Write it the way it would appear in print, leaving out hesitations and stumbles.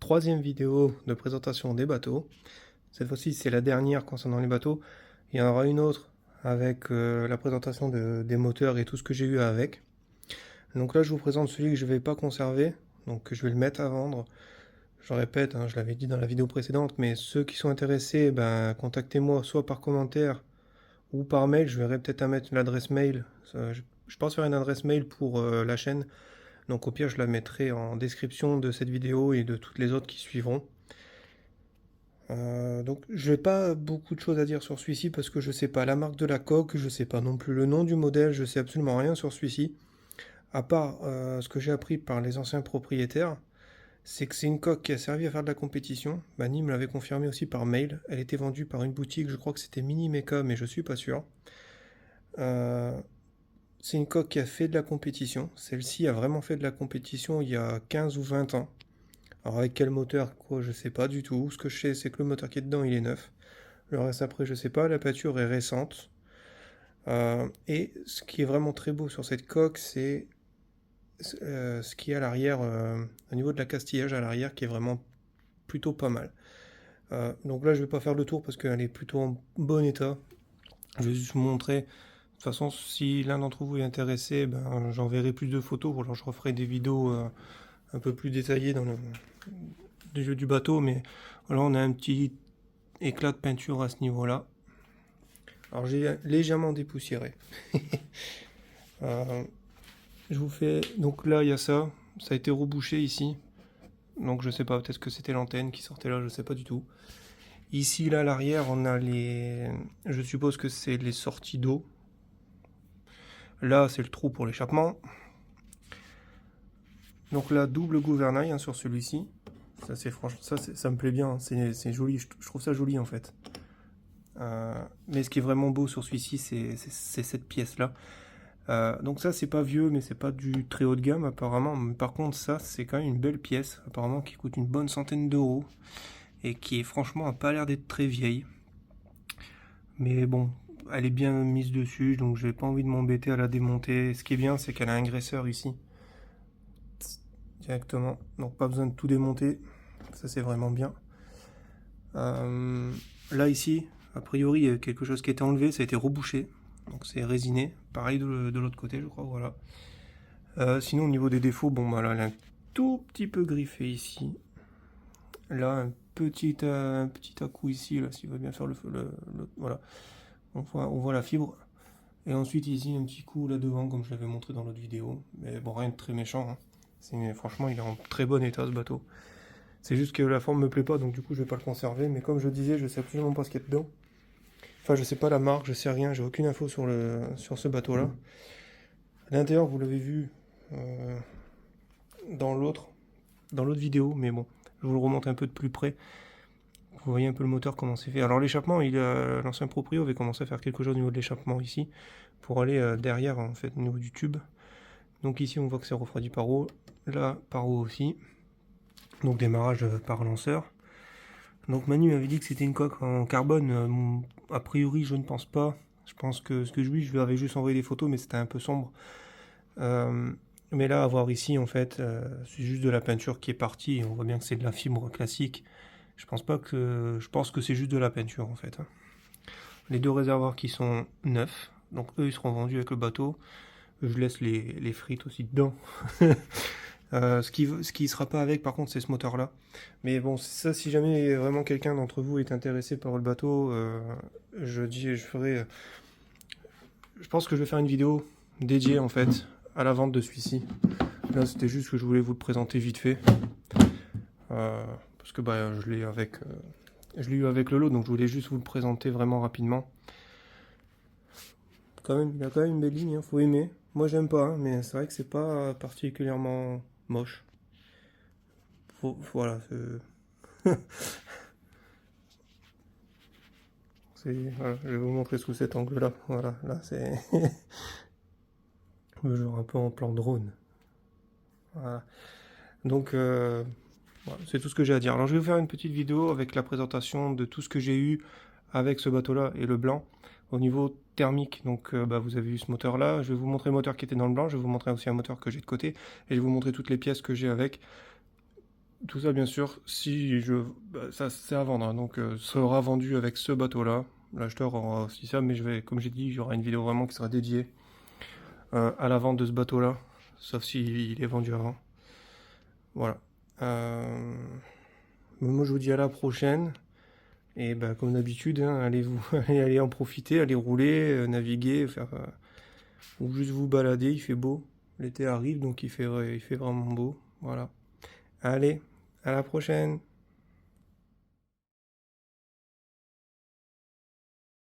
troisième vidéo de présentation des bateaux. Cette fois-ci, c'est la dernière concernant les bateaux. Il y en aura une autre avec la présentation des moteurs et tout ce que j'ai eu avec. Donc là, je vous présente celui que je ne vais pas conserver, donc je vais le mettre à vendre. Je répète, hein, je l'avais dit dans la vidéo précédente, mais ceux qui sont intéressés, contactez-moi soit par commentaire ou par mail. Je verrai peut-être à mettre l'adresse mail. Je pense faire une adresse mail pour la chaîne. Donc au pire, je la mettrai en description de cette vidéo et de toutes les autres qui suivront. Donc je n'ai pas beaucoup de choses à dire sur celui-ci parce que je ne sais pas la marque de la coque, je ne sais pas non plus le nom du modèle, je ne sais absolument rien sur celui-ci. À part ce que j'ai appris par les anciens propriétaires, c'est que c'est une coque qui a servi à faire de la compétition. Manny me l'avait confirmé aussi par mail. Elle était vendue par une boutique, je crois que c'était Mini Mecha, mais je suis pas sûr. C'est une coque qui a fait de la compétition. Celle-ci a vraiment fait de la compétition il y a 15 ou 20 ans. Alors avec quel moteur, quoi, je sais pas du tout. Ce que je sais, c'est que le moteur qui est dedans, il est neuf. Le reste après, je sais pas. La peinture est récente. Et ce qui est vraiment très beau sur cette coque, c'est ce qui est à l'arrière, au niveau de la castillage à l'arrière, qui est vraiment plutôt pas mal. Donc là, je vais pas faire le tour parce qu'elle est plutôt en bon état. Je vais juste vous montrer. De toute façon, si l'un d'entre vous est intéressé, j'enverrai plus de photos, ou alors je referai des vidéos un peu plus détaillées dans le jeu du bateau, mais voilà, on a un petit éclat de peinture à ce niveau-là. Alors j'ai légèrement dépoussiéré. Je vous fais... Donc là, il y a ça. Ça a été rebouché ici. Donc je sais pas, peut-être que c'était l'antenne qui sortait là, je sais pas du tout. Ici, là, à l'arrière, on a les... Je suppose que c'est les sorties d'eau. Là, c'est le trou pour l'échappement. Donc là, double gouvernail hein, sur celui-ci. Ça, c'est franchement, ça me plaît bien. Hein. C'est joli. Je trouve ça joli en fait. Mais ce qui est vraiment beau sur celui-ci, c'est cette pièce-là. Donc ça, c'est pas vieux, mais c'est pas du très haut de gamme apparemment. Mais par contre, ça, c'est quand même une belle pièce, apparemment, qui coûte une bonne centaine d'euros et qui est franchement a pas l'air d'être très vieille. Mais bon, elle est bien mise dessus, donc j'ai pas envie de m'embêter à la démonter. Ce qui est bien, c'est qu'elle a un graisseur ici. Directement, donc pas besoin de tout démonter. Ça, c'est vraiment bien. Là, ici, a priori, il y a quelque chose qui a été enlevé, ça a été rebouché. Donc c'est résiné. Pareil de l'autre côté, je crois, voilà. Sinon, au niveau des défauts, bon, bah là, elle est un tout petit peu griffé ici. Là, un petit à-coup ici, là, s'il veut bien faire voilà. On voit la fibre. Et ensuite ici, un petit coup là devant, comme je l'avais montré dans l'autre vidéo. Mais bon, rien de très méchant. Hein. Franchement, il est en très bon état, ce bateau. C'est juste que la forme me plaît pas, donc du coup, je vais pas le conserver. Mais comme je disais, je sais absolument pas ce qu'il y a dedans. Enfin, je sais pas la marque, je sais rien, j'ai aucune info sur ce bateau-là. À l'intérieur, vous l'avez vu dans l'autre vidéo, mais bon, je vous le remonte un peu de plus près. Vous voyez un peu le moteur, comment c'est fait. Alors l'échappement, l'ancien proprio avait commencé à faire quelque chose au niveau de l'échappement ici, pour aller derrière, en fait, au niveau du tube. Donc ici, on voit que c'est refroidi par eau. Là, par eau aussi. Donc démarrage par lanceur. Donc Manu m'avait dit que c'était une coque en carbone. A priori, je ne pense pas. Je pense que je lui avais juste envoyé des photos, mais c'était un peu sombre. Mais là, à voir ici, en fait, c'est juste de la peinture qui est partie. On voit bien que c'est de la fibre classique. Je pense que c'est juste de la peinture, en fait. Les deux réservoirs qui sont neufs. Donc eux, ils seront vendus avec le bateau. Je laisse les frites aussi dedans. Ce qui sera pas avec, par contre, c'est ce moteur-là. Mais bon, ça, si jamais vraiment quelqu'un d'entre vous est intéressé par le bateau, je pense que je vais faire une vidéo dédiée, en fait, à la vente de celui-ci. Là, c'était juste que je voulais vous le présenter vite fait. Parce que je l'ai eu avec le lot, donc je voulais juste vous le présenter vraiment rapidement. Il a quand même une belle ligne, hein, faut aimer. Moi, j'aime pas, hein, mais c'est vrai que c'est pas particulièrement moche. Voilà. Voilà, je vais vous montrer sous cet angle-là. Voilà, là c'est le genre un peu en plan drone. Voilà. Donc, voilà, c'est tout ce que j'ai à dire. Alors, je vais vous faire une petite vidéo avec la présentation de tout ce que j'ai eu avec ce bateau-là et le blanc. Au niveau thermique, donc vous avez vu ce moteur-là. Je vais vous montrer le moteur qui était dans le blanc. Je vais vous montrer aussi un moteur que j'ai de côté. Et je vais vous montrer toutes les pièces que j'ai avec. Tout ça, bien sûr, si je... bah, ça, c'est à vendre, hein, donc sera vendu avec ce bateau-là. L'acheteur aura aussi ça, mais je vais, comme j'ai dit, il y aura une vidéo vraiment qui sera dédiée à la vente de ce bateau-là, sauf s'il est vendu avant. Voilà. Moi, je vous dis à la prochaine. Et bah, comme d'habitude, hein, allez en profiter, allez rouler, naviguer, faire, ou juste vous balader. Il fait beau. L'été arrive, donc il fait vraiment beau. Voilà. Allez, à la prochaine.